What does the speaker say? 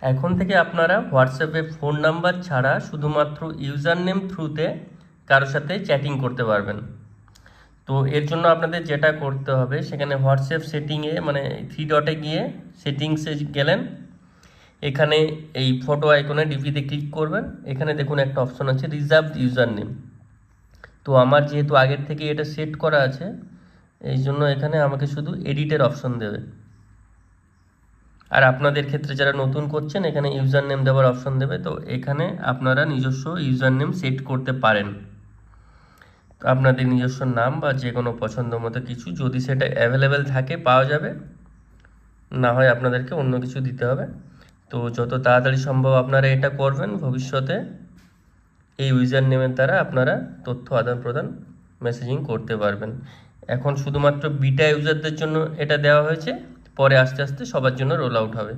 এখন থেকে আপনারা হোয়াটসঅ্যাপে ফোন নাম্বার ছাড়া শুধুমাত্র ইউজার নেম থ্রুতে কারোর সাথে চ্যাটিং করতে পারবেন। তো এর জন্য আপনাদের যেটা করতে হবে, সেখানে হোয়াটসঅ্যাপ সেটিংয়ে মানে 3 ডটে গিয়ে সেটিংসে গেলেন, এখানে এই ফটো আইকনে ডিপিতে ক্লিক করবেন। এখানে দেখুন একটা অপশন আছে রিজার্ভড ইউজার নেম। তো আমার যেহেতু আগের থেকে এটা সেট করা আছে, এই জন্য এখানে আমাকে শুধু এডিটের অপশন দেবে। আর আপনাদের ক্ষেত্রে যারা নতুন করছেন, এখানে ইউজার নেম দেওয়ার অপশন দেবে। তো এখানে আপনারা নিজস্ব ইউজার নেম সেট করতে পারেন। তো আপনাদের নিজস্ব নাম বা যে কোনো পছন্দ মতো কিছু, যদি সেটা অ্যাভেলেবেল থাকে পাওয়া যাবে, না হয় আপনাদেরকে অন্য কিছু দিতে হবে। তো যত তাড়াতাড়ি সম্ভব আপনারা এটা করবেন। ভবিষ্যতে এই ইউজার নেমের দ্বারা আপনারা তথ্য আদান প্রদান মেসেজিং করতে পারবেন। এখন শুধুমাত্র বিটা ইউজারদের জন্য এটা দেওয়া হয়েছে, পরে আস্তে আস্তে সবার জন্য রোল আউট হবে।